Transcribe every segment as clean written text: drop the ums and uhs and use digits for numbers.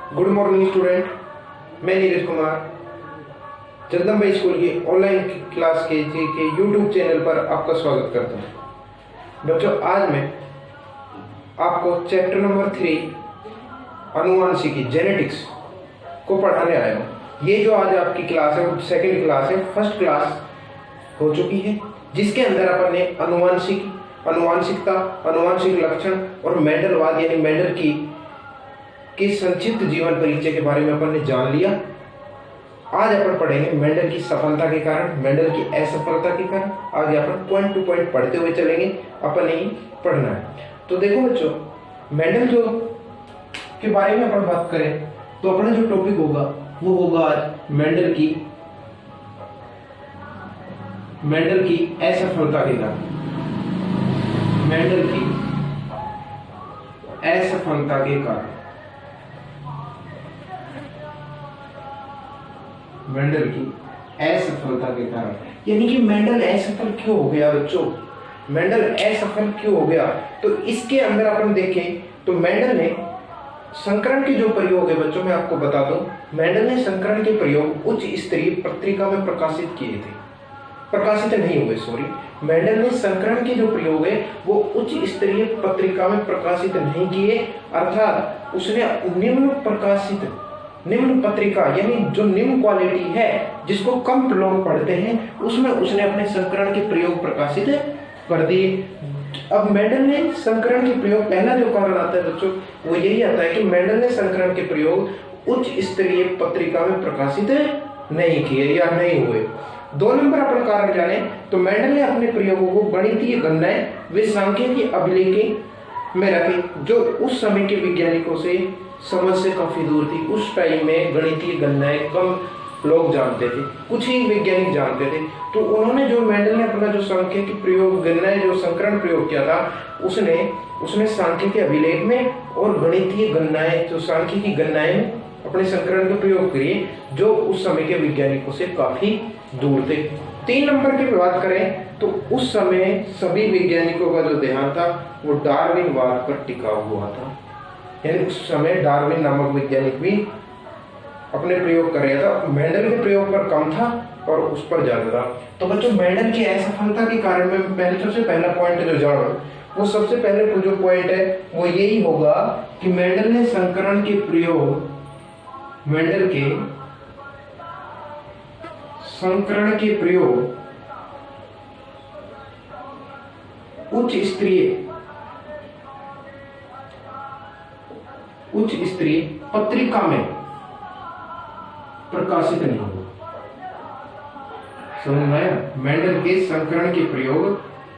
Good morning student, मैं Neeraj Kumar Jagdamba school की online class के यूट्यूब चैनल पर आपका स्वागत करता हूँ। बच्चों, आज मैं आपको चैप्टर नंबर 3 अनुवांशिकी जेनेटिक्स को पढ़ाने आया हूँ। ये जो आज आपकी क्लास है वो सेकेंड क्लास है, फर्स्ट क्लास हो चुकी है, जिसके अंदर अपन ने अनुवांशिकता, अनुवांशिक लक्षण और मेंडलवाद यानी मेंडल की संक्षिप्त जीवन परिचय के बारे में अपन ने जान लिया। आज अपन पढ़ेंगे मेंडल की सफलता के कारण, मेंडल की असफलता के कारण। आज अपन पॉइंट टू पॉइंट पढ़ते हुए चलेंगे, अपन ही पढ़ना है। तो देखो बच्चों, मेंडल जो के बारे में अपन बात करें तो अपना जो टॉपिक होगा वो होगा आज मेंडल की असफलता के कारण। मेंडल की असफलता के कारण, मेंडल की असफलता के कारण, यानी कि मेंडल असफल क्यों हो गया बच्चों? मेंडल असफल क्यों हो गया? तो इसके अंदर अपन देखें तो मेंडल ने संकरण के जो प्रयोग है बच्चों, मैं आपको बता दूं, मेंडल ने संकरण के प्रयोग उच्च स्तरीय पत्रिका में प्रकाशित किए थे। प्रकाशित नहीं हुए, सॉरी, मेंडल ने संकरण के जो प्रयोग है वो उच्च स्तरीय पत्रिका में प्रकाशित नहीं किए, अर्थात उसने निम्न पत्रिका यानी जो निम्न क्वालिटी है जिसको कम लोग पढ़ते हैं उसमें उसने अपने संकरण के प्रयोग प्रकाशित कर दिए। अब मेंडल ने संकरण के प्रयोग, पहला जो कारण आता है बच्चों वो यही आता है कि मेंडल ने संकरण के प्रयोग उच्च स्तरीय पत्रिका में प्रकाशित नहीं किए या नहीं हुए। 2 नंबर अपन कारण जाने तो मेंडल ने अपने प्रयोगों को गणितीय गणनाएं व सांख्यिकी अभिलेख में रखे, जो उस समय के वैज्ञानिकों से समझ से काफी दूर थी। उस टाइम में गणितीय गणनाएं कम लोग जानते थे, कुछ ही वैज्ञानिक जानते थे। तो उन्होंने जो मेंडल ने अपना जो सांख्यिकी प्रयोग, गणनाएं, जो संकरण प्रयोग किया था, उसने सांख्यिकी अभिलेख में और गणितीय गणनाएं, जो सांख्यिकी गणनाएं अपने संकरण के प्रयोग किए, जो उस समय के वैज्ञानिकों से काफी दूर थे। 3 नंबर की बात करें तो उस समय सभी वैज्ञानिकों का जो ध्यान था वो डार्विनवाद पर टिका हुआ था, यानी उस समय डार्विन नामक वैज्ञानिक भी अपने प्रयोग कर रहा था। मेंडल के प्रयोग पर कम था और उस पर ज्यादा था। तो बच्चों, मेंडल की असफलता के कारण में पहले सबसे पहला पॉइंट जो जानो, वो सबसे पहले जो पॉइंट है वो यही होगा कि मेंडल ने संकरण के प्रयोग, मेंडल के संकरण के प्रयोग उच्च स्तरीय पत्रिका में प्रकाशित नहीं हुआ। समझ में आया? मेंडल के संकरण के प्रयोग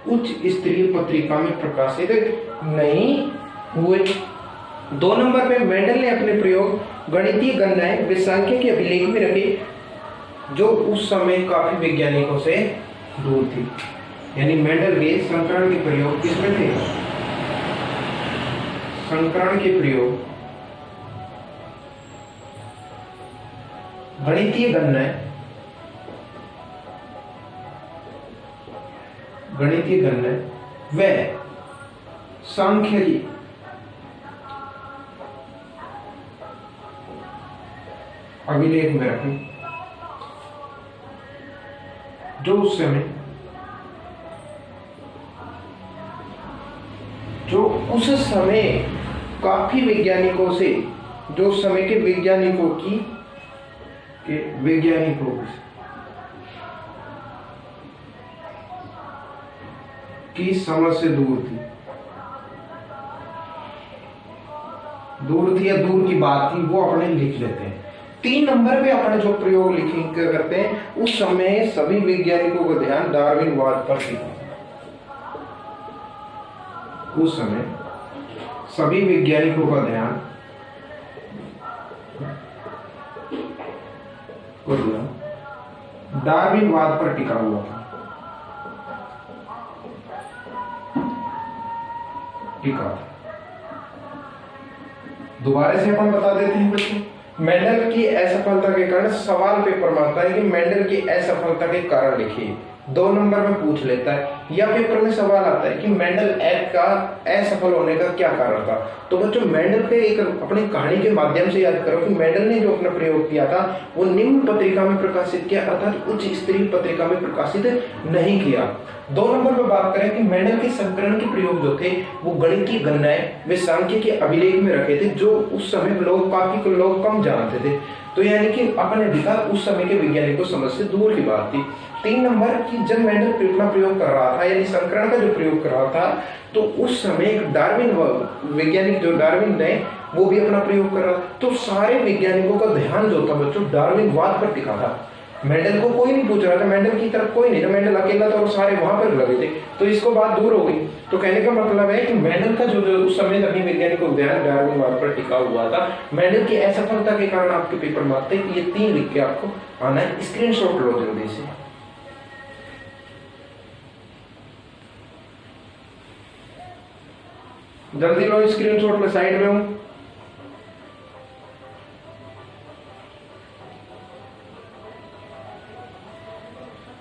उच्च स्तरीय पत्रिका में प्रकाशित नहीं हुए। 2 नंबर पे मेंडल ने अपने प्रयोग गणितीय गणनाएं व सांख्यिकी अभिलेख में रखे, जो उस समय काफी वैज्ञानिकों से दूर थी। यानी मेंडल के संकरण के प्रयोग किसमें थे? संकरण के प्रयोग गणितीय गणनाएं व सांख्यिकी अभिलेख में रखें, जो उस समय काफी वैज्ञानिकों से, जो उस समय के वैज्ञानिकों की समझ से दूर थी या दूर की बात थी, वो अपने लिख लेते हैं। 3 नंबर पे अपने जो प्रयोग लिखेंगे करते हैं, उस समय सभी वैज्ञानिकों का ध्यान डार्विनवाद पर था। उस समय सभी वैज्ञानिकों का ध्यान डार्विनवाद पर टिका हुआ था। दोबारा से अपन बता देते हैं बच्चों, मेंडल की असफलता के कारण सवाल पेपर में आता है कि मेंडल की असफलता के कारण लिखिए। 2 नंबर में पूछ लेता है या पेपर में सवाल आता है कि मेंडल एक्ट का असफल होने का क्या कारण था, तो बच्चों मेंडल पे एक अपनी कहानी के माध्यम से याद करो कि मेंडल ने जो अपना प्रयोग किया था वो निम्न पत्रिका में प्रकाशित किया, अर्थात उच्च स्तरीय पत्रिका में प्रकाशित नहीं किया। 2 नंबर पर बात करें कि मेंडल के संकरण के प्रयोग जो थे वो गणितीय गणनाएं वे सांख्य के अभिलेख में रखे थे, जो उस समय काफी लोग कम जानते थे। तो यानी कि अपने दिखा उस समय के वैज्ञानिकों समझ से दूर की बात थी। 3 नंबर की जब मेंडल अपना प्रयोग कर रहा था, यानी संकरण का जो प्रयोग कर रहा था, तो उस समय डार्विन वैज्ञानिक जो डार्विन ने वो भी अपना प्रयोग कर रहा। तो सारे वैज्ञानिकों का ध्यान जो था बच्चों डार्विनवाद पर टिका था। मेंडल को कोई नहीं पूछ रहा था, मेंडल की तरफ कोई नहीं था, मेंडल अकेला था और सारे वहां पर लगे थे। तो इसको बात दूर हो गई। तो कहने का मतलब है कि मेंडल का जो उस समय सभी वैज्ञानिकों का ध्यान डार्विनवाद पर टिका हुआ था। मेंडल की असफलता के कारण आपके पेपर में आते हैं कि ये 3 लिख के आपको आना है। स्क्रीनशॉट लो जल्दी से। जल्दी लो स्क्रीनशॉट में, साइड में हूं।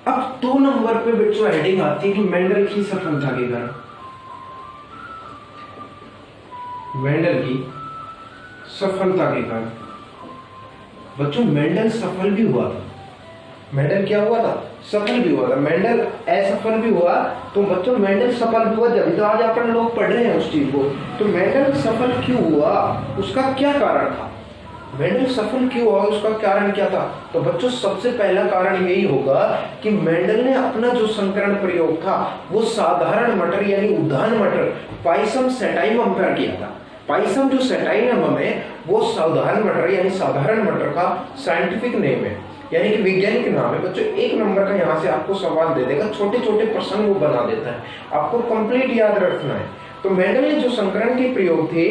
अब 2 नंबर पे बच्चों हेडिंग आती है कि मेंडल की सफलता के कारण। मेंडल की सफलता के कारण बच्चों मेंडल सफल भी हुआ था। मेंडल क्या हुआ था? सफल भी हुआ था। मेंडल असफल भी हुआ, तो बच्चों मेंडल सफल भी हुआ, जब तो आज अपन लोग पढ़ रहे हैं उस चीज को। तो मेंडल सफल क्यों हुआ, उसका क्या कारण था? मेंडल सफल क्यों हुआ, उसका कारण क्या था? तो बच्चों सबसे पहला कारण यही होगा कि मेंडल ने अपना जो संकरण प्रयोग था वो साधारण मटर यानी उद्यान मटर पाइसम सेटाइमम पर किया था। पाइसम जो सेटाइमम है वो साधारण मटर यानी साधारण मटर का साइंटिफिक नेम है, यानी कि वैज्ञानिक नाम है। बच्चों 1 नंबर का यहाँ से आपको सवाल दे देगा, छोटे छोटे प्रश्न वो बना देता है, आपको कंप्लीट याद रखना है। तो मेंडल ने जो संकरण के प्रयोग थे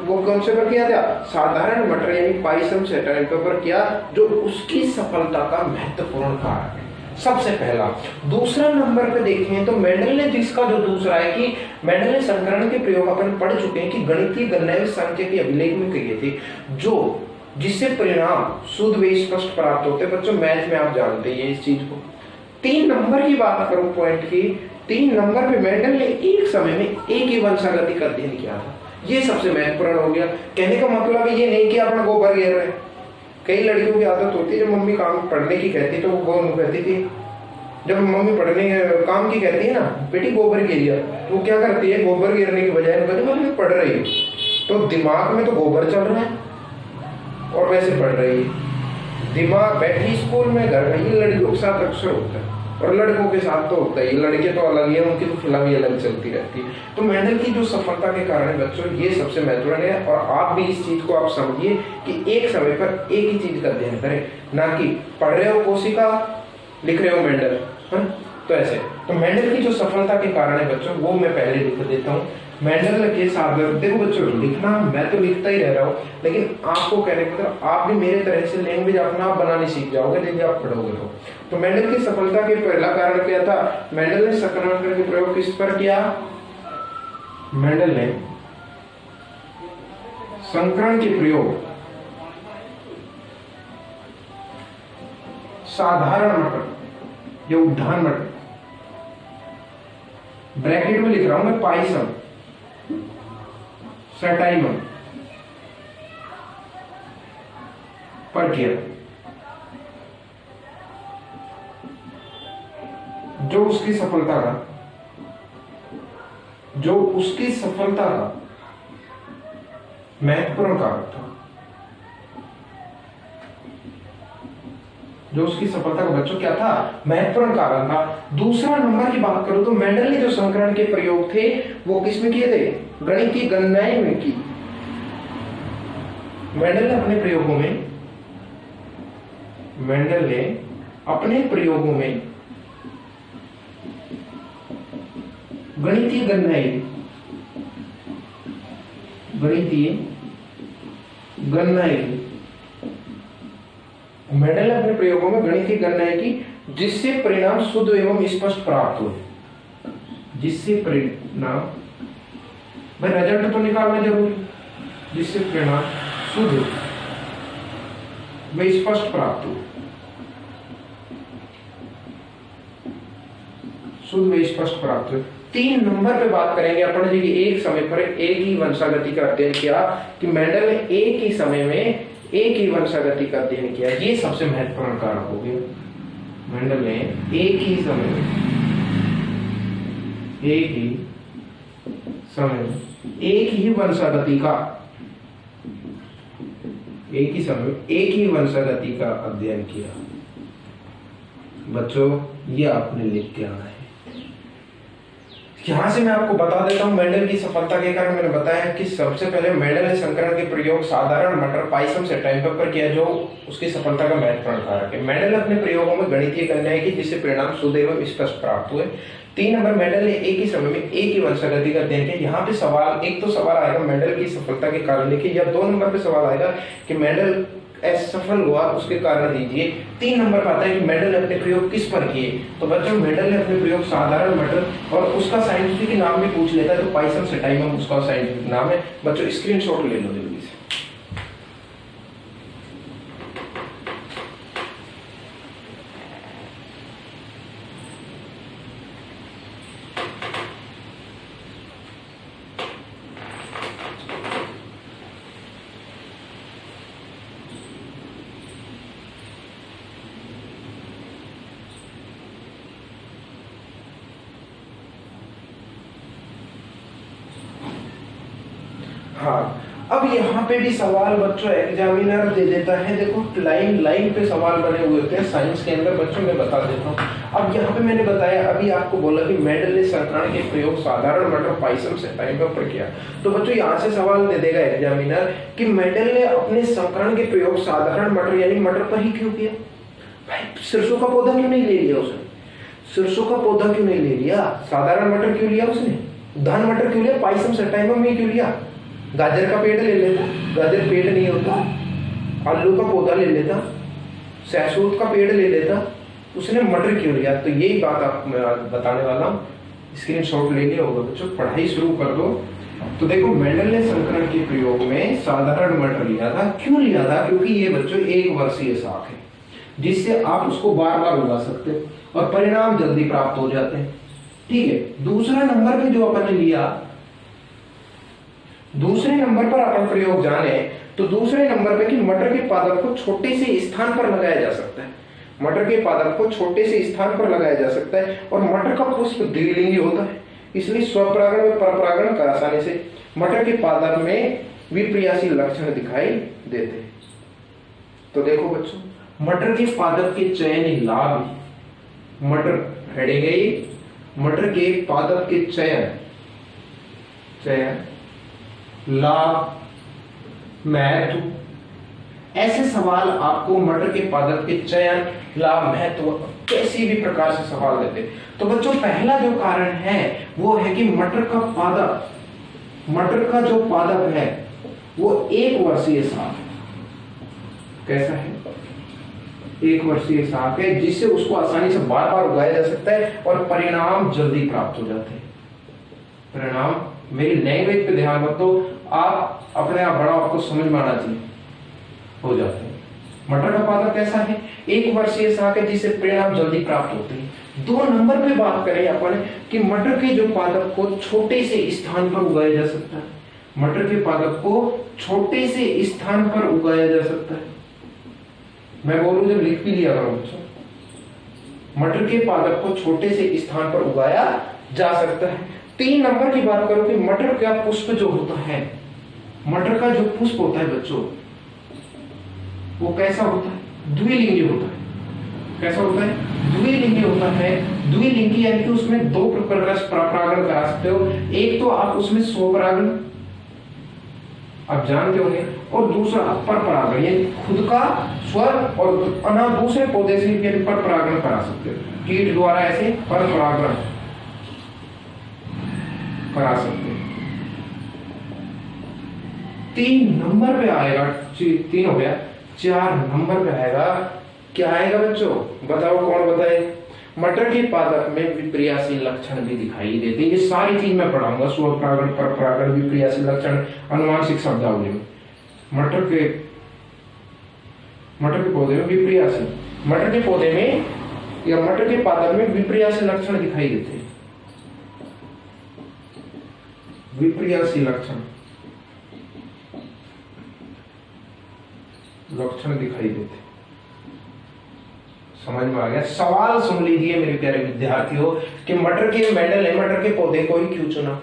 वो कौन से पर किया था? साधारण मटर यानी पाइसम सेटाइमम पर किया, जो उसकी सफलता का महत्वपूर्ण कारण है सबसे पहला। दूसरा नंबर पे देखें तो मेंडल ने जिसका जो दूसरा है कि मेंडल ने संकरण के प्रयोग अपन पढ़ चुके हैं कि गणितीय गणनाएं संख्या के अभिलेख में किए थे, जो जिससे परिणाम शुद्ध व स्पष्ट प्राप्त होते। बच्चों मैथ में आप जानते हैं इस चीज को। 3 नंबर की बात करूं पॉइंट की, 3 नंबर पे मेंडल ने एक समय में एक ही वंशागति का अध्ययन किया था। ये सबसे महत्वपूर्ण हो गया। कहने का मतलब ये नहीं कि अपना गोबर घेर रहे। कई लड़कियों की आदत होती है, जब मम्मी काम पढ़ने की कहती तो वो कहती थी, जब मम्मी पढ़ने काम की कहती है ना बेटी गोबर घेरिया, तो वो क्या करती है, गोबर घेरने की बजाय मम्मी पढ़ रही है, तो दिमाग में तो गोबर चल रहा है और वैसे पढ़ रही है। दिमाग बैठी स्कूल में, घर में। ये लड़कियों के साथ अक्सर होता है और लड़कों के साथ तो होता है। लड़के तो अलग ही है, उनकी तो फिल्म ही अलग चलती रहती है। तो मेंडल की जो सफलता के कारण बच्चों ये सबसे महत्वपूर्ण है, और आप भी इस चीज को आप समझिए कि एक समय पर एक ही चीज का अध्ययन करें, ना कि पढ़ रहे हो कोशिका लिख रहे हो मेंडल। तो ऐसे तो मेंडल की जो सफलता के कारण है बच्चों वो मैं पहले लिख देता हूँ। मेंडल के साथ देखो बच्चों, लिखना मैं तो लिखता ही रह रहा हूँ, लेकिन आपको कहने का मतलब आप भी मेरे तरह से लैंग्वेज अपना बनाने सीख जाओगे यदि आप पढ़ोगे तो मेंडल की सफलता के पहला कारण क्या था? मेंडल ने संकरण के प्रयोग किस पर किया? मेंडल ने संकरण के प्रयोग साधारण मटर या उद्यान मटर, ब्रैकेट में लिख रहा हूं मैं, पाइसम सेटाइमम पर किया, जो उसकी सफलता का महत्वपूर्ण कारक था, जो उसकी सफलता का बच्चों क्या था? महत्वपूर्ण कारण था। दूसरा नंबर की बात करूं तो मेंडल ने जो संकरण के प्रयोग थे वो किसमें किए थे? गणितीय गणनाएं में की। मेंडल ने अपने प्रयोगों में गणितीय गणनाएं मेंडल ने अपने प्रयोगों में गणितीय गणनाएं की, जिससे परिणाम शुद्ध एवं स्पष्ट प्राप्त हुए। जिससे परिणाम, भाई रिजल्ट तो निकालना जरूरी, जिससे परिणाम शुद्ध व स्पष्ट प्राप्त हुए। शुद्ध व स्पष्ट प्राप्त हुए। 3 नंबर पे बात करेंगे अपन जी कि एक समय पर एक ही वंशागति का अध्ययन किया, कि मेंडल ने एक ही समय में एक ही वंशागति का अध्ययन किया। ये सबसे महत्वपूर्ण कारक हो गया। मेंडल ने एक ही समय में एक ही वंशागति का अध्ययन किया। बच्चों ये आपने लिख के आना है। यहां से मैं आपको बता देता हूं मेंडल की सफलता के कारण। मैंने बताया कि सबसे पहले मेंडल ने संकरण के प्रयोग साधारण मटर पाइसम से टाइम पर किया, जो उसकी सफलता का महत्वपूर्ण कारक है। मेंडल ने अपने प्रयोगों में गणितीय गणनाएं की, जिससे परिणाम शुद्ध एवं स्पष्ट प्राप्त हुए। 3 नंबर, मेंडल ने एक ही समय में एक ही वंशागति का अध्ययन किया। यहाँ पे सवाल, एक तो सवाल आएगा मेंडल की सफलता के कारण लिखिए, या 2 नंबर पे सवाल आएगा कि मेंडल असफल हुआ उसके कारण दीजिए। 3 नंबर पर आता है कि मेंडल ने अपने प्रयोग किस पर किए। तो बच्चों मेंडल ने अपने प्रयोग साधारण मटर, और उसका साइंटिफिक नाम भी पूछ लेता है तो पाइसम सेटाइमम उसका साइंटिफिक नाम है। बच्चों स्क्रीनशॉट ले लो जल्दी से। हाँ, अब यहाँ पे भी सवाल बच्चों एग्जामिनर दे देता है। देखो लाइन पे सवाल बने हुए होते हैं साइंस के अंदर। बच्चों मैं बता देता हूँ। अब यहाँ पे मैंने बताया, अभी आपको बोला कि मेंडल ने संकरण के प्रयोग साधारण मटर पाइसम से टाइम पर किया। तो बच्चों यहाँ से सवाल दे देगा एग्जामिनर कि मेंडल ने अपने संकरण के प्रयोग साधारण मटर यानी मटर पर ही क्यों किया। भाई सरसों का पौधा क्यों नहीं ले लिया उसने? सरसों का पौधा क्यों नहीं ले लिया? साधारण मटर क्यों लिया उसने? धान मटर क्यों लिया? पाइसम से टाइम में क्यों लिया? गाजर का पेड़ ले लेता, गाजर पेड़ नहीं होता। आलू का पौधा ले लेता, सहसूत का पेड़ ले लेता, उसने मटर क्यों लिया? तो यही बात आप मैं बताने वाला हूँ। स्क्रीनशॉट ले लिया होगा बच्चों, पढ़ाई शुरू कर दो। तो देखो मेंडल ने संकरण के प्रयोग में साधारण मटर लिया था। क्यों लिया था? क्योंकि ये बच्चों 1 वर्षीय शाक है, जिससे आप उसको बार बार उगा सकते हो और परिणाम जल्दी प्राप्त हो जाते हैं। ठीक है। दूसरा नंबर पे जो अपन ने लिया, दूसरे नंबर पर अपन प्रयोग जाने तो दूसरे नंबर पे कि मटर के पादप को छोटे से स्थान पर लगाया जा सकता है। मटर के पादप को छोटे से स्थान पर लगाया जा सकता है और मटर का पुष्प द्विलिंगी होता है, इसलिए स्वपरागण व परपरागण कर आसानी से मटर के पादप में विपर्यासी लक्षण दिखाई देते हैं। तो देखो बच्चों, मटर के पादप के चयन लाभ, मटर हेडिंग है ये, मटर के पादप के चयन लाभ, महत्व। ऐसे सवाल आपको मटर के पादप के चयन, लाभ, महत्व कैसी भी प्रकार से सवाल देते। तो बच्चों पहला जो कारण है वो है कि मटर का जो पादप है वो 1 वर्षीय शाक। कैसा है? 1 वर्षीय शाक है, जिससे उसको आसानी से बार बार उगाया जा सकता है और परिणाम जल्दी प्राप्त हो जाते हैं। परिणाम, मेरी लैंग्वेज पे ध्यान मत दो, आप अपने आप बड़ा आपको समझ में आना चाहिए, हो जाते हैं। मटर का पादप कैसा है? 1 वर्षीय शाक है, जिससे परिणाम जल्दी प्राप्त होते हैं। 2 नंबर पे बात करें अपन कि मटर के जो पादप को छोटे से स्थान पर उगाया जा सकता है। मटर के पादप को छोटे से स्थान पर उगाया जा सकता है। मैं बोलूं जब लिख भी लिया करो बच्चों, मटर के पादप को छोटे से स्थान पर उगाया जा सकता है। 3 नंबर की बात करो कि मटर का पुष्प जो होता है, मटर का जो पुष्प होता है बच्चों, वो कैसा होता है? द्विलिंगी होता है। कैसा होता है? द्विलिंगी होता है। द्विलिंगी यानी कि उसमें 2 प्रकार का परागण करा सकते हो। एक तो आप उसमें स्वपरागण आप जानते होंगे, और दूसरा पर परागण, यानी खुद का स्वर और अना दूसरे पौधे से पर परागण करा सकते हो। कीट द्वारा ऐसे पर परागण करा सकते हैं। 3 नंबर पे आएगा, 3 हो गया, 4 नंबर पे आएगा, क्या आएगा बच्चों? बताओ, कौन बताए? मटर के पादप में विपर्यासी लक्षण भी दिखाई देते हैं। ये सारी चीज मैं पढ़ाऊंगा, स्वपरागण, परपरागण, विपर्यासी लक्षण, अनुवांशिक शब्दावली में। मटर के पौधे में विपर्यासी, मटर के पौधे में या मटर के पादप में विपर्यासी लक्षण दिखाई देते हैं। विपर्यासी लक्षण दिखाई देते। समझ में आ गया? सवाल सुन लीजिए मेरे प्यारे विद्यार्थियों कि मटर के मेंडल ने मटर के पौधे को ही क्यों चुना,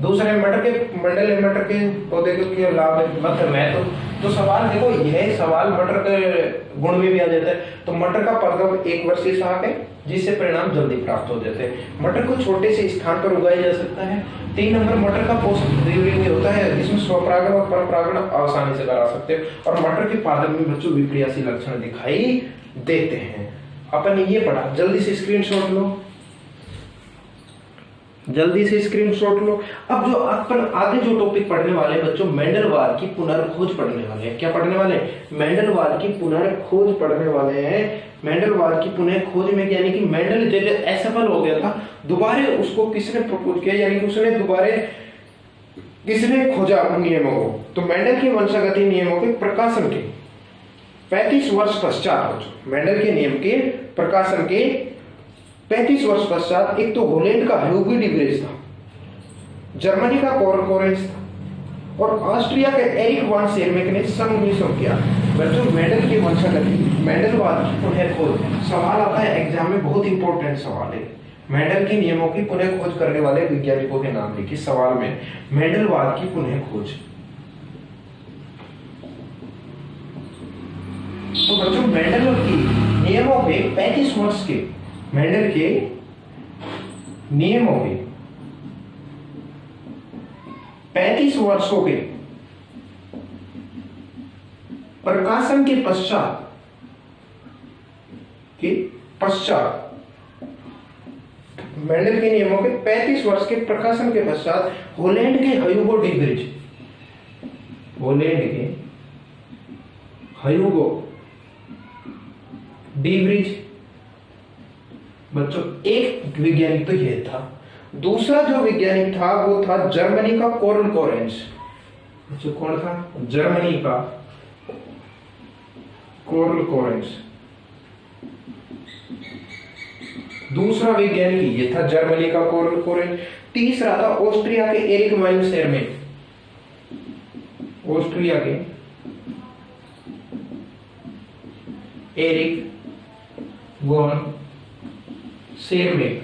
दूसरे मटर के मेंडल ने मटर के पौधे को क्यों लाभ है, मतलब मैं तो सवाल देखो, यह सवाल मटर के गुण में भी आ जाता है। तो मटर का पौधा एक वर्षीय शाक है जिससे परिणाम जल्दी प्राप्त हो जाते हैं। मटर को छोटे से स्थान पर उगाया जा सकता है। 3 नंबर, मटर का पोषक द्विलिंगी होता है जिसमें स्वपरागण और परपरागण आसानी से करा सकते हैं। और मटर के पादप में बच्चों विपर्यासी लक्षण दिखाई देते हैं। अपन ने ये पढ़ा, जल्दी से स्क्रीनशॉट लो, जल्दी से स्क्रीनशॉट लो। अब जो अपन आगे जो टॉपिक पढ़ने वाले हैं बच्चों, मेंडलवाल की पुनर्खोज पढ़ने वाले हैं। क्या पढ़ने वाले हैं? मेंडलवाल की पुनर्खोज पढ़ने वाले हैं। मेंडलवाल की पुनर्खोज में यानी कि मेंडल जब असफल हो गया था, दोबारा उसको किसने प्रपोज किया, यानी कि उसने दोबारा किसने खोजा नियमों को, तो मेंडल के वंशागति नियमों के प्रकाशन के 35 वर्ष पश्चात, मेंडल के नियम के प्रकाशन के 35 वर्ष पश्चात एक तो होलैंड का ह्यूगो डिब्रेज था, जर्मनी का कॉर्ल कोरेंस था और ऑस्ट्रिया के एरिक वान शेरमेक ने सन 1900 किया। बच्चों मेंडल की वंशागति, मेंडलवाद की पुनः खोज सवाल आता है एग्जाम में, बहुत इंपॉर्टेंट सवाल है। मेंडल के नियमों की पुनः खोज करने वाले वैज्ञानिकों के नाम लिखिए सवाल में, मेंडलवाद की पुनः खोज। तो बच्चों मेंडल की नियमों के 35 वर्ष के, मेंडल के नियमों के 35 वर्षों के प्रकाशन के पश्चात मेंडल के नियमों के 35 वर्ष के प्रकाशन के पश्चात होलैंड के ह्यूगो डिब्रेज, होलैंड के ह्यूगो डिब्रेज बच्चों एक वैज्ञानिक तो ये था। दूसरा जो वैज्ञानिक था वो था जर्मनी का कॉर्ल कोरेंस। बच्चों कौन था? जर्मनी का कॉर्ल कोरेंस। दूसरा वैज्ञानिक ये था, जर्मनी का कॉर्ल कोरेंस। तीसरा था ऑस्ट्रिया के एरिक वान शेरमेक, ऑस्ट्रिया के एरिक वान शेरमेक,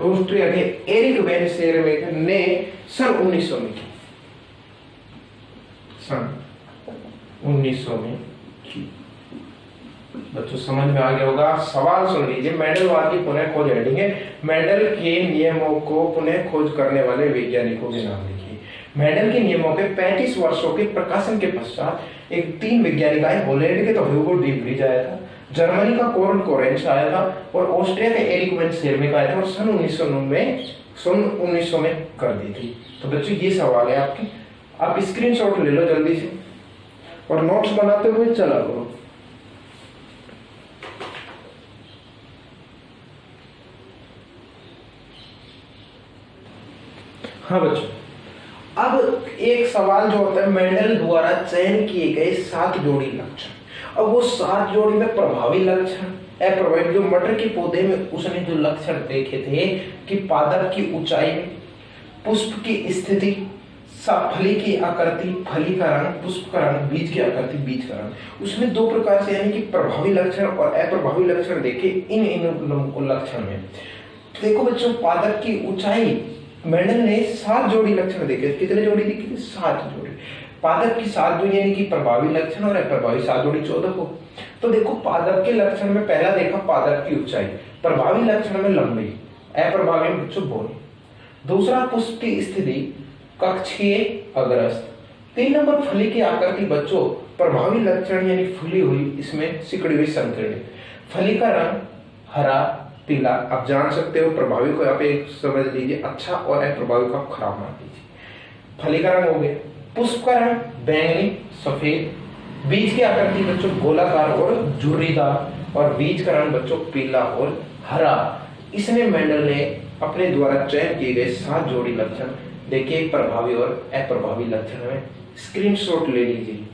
ऑस्ट्रिया के एरिक वैन शेरमेक ने सन 1900 में की, सन 1900 में की। बच्चों समझ में आ गया होगा? सवाल सुन लीजिए, मेंडलवाद की पुनः खोज हेडिंग है, मेंडल के नियमों को पुनः खोज करने वाले वैज्ञानिकों के नाम लिखिए। मेंडल के नियमों के 35 वर्षों के प्रकाशन के पश्चात एक 3 वैज्ञानिक आए, होलैंड के तो ह्यूगो डिब्रेज आया था, जर्मनी का कॉर्ल कोरेंस आया था और ऑस्ट्रिया के एरिक वैन शेरमेक आया था और सन 1900 में कर दी थी। तो बच्चों ये सवाल है आपके, आप स्क्रीनशॉट ले लो जल्दी से और नोट्स बनाते हुए चला करो। हाँ बच्चों, अब एक सवाल जो होता है, मेंडल द्वारा चयन किए गए 7 जोड़ी लक्षण। अब वो 7 जोड़ी में प्रभावी लक्षण, अप्रभावी, जो मटर के पौधे में उसने जो लक्षण देखे थे कि पादप की ऊंचाई, पुष्प की स्थिति, फली की आकृति, फली का रंग, पुष्प का रंग, बीज की आकृति, बीज का रंग, उसमें 2 प्रकार से यानी कि प्रभावी लक्षण और अप्रभावी लक्षण देखे इन लक्षण में। देखो बच्चों, पादप की ऊंचाई मेंडल ने 7 जोड़ी लक्षण देखे। कितने जोड़ी दिखे? 7 जोड़ी। पादप की 7 जोड़ी यानी कि प्रभावी लक्षण और अप्रभावी 7 जोड़ी 14 को। तो देखो पादप के लक्षण में पहला देखा पादप की ऊंचाई, प्रभावी लक्षण में लंबाई, अप्रभावी में बच्चों बोनी। दूसरा पुष्प की स्थिति, कक्षीय अग्रस्त। 3 नंबर फली की आकृति बच्चों, प्रभावी लक्षण यानी फूली हुई, इसमें सिकुड़ी हुई संकीर्ण। फली का रंग हरा पीला, आप जान सकते हो प्रभावी को यहाँ पे समझ लीजिए अच्छा और अप्रभावी को आप खराब मान लीजिए। फली का रंग हो गया, पुष्प का रंग बैंगनी सफेद, बीज की आकृति बच्चों गोलाकार और झुर्रीदार और बीज का रंग बच्चों पीला और हरा। इसने मेंडल ने अपने द्वारा चयन किए गए 7 जोड़ी लक्षण देखिए प्रभावी और अप्रभावी लक्षण में। स्क्रीनशॉट ले लीजिए।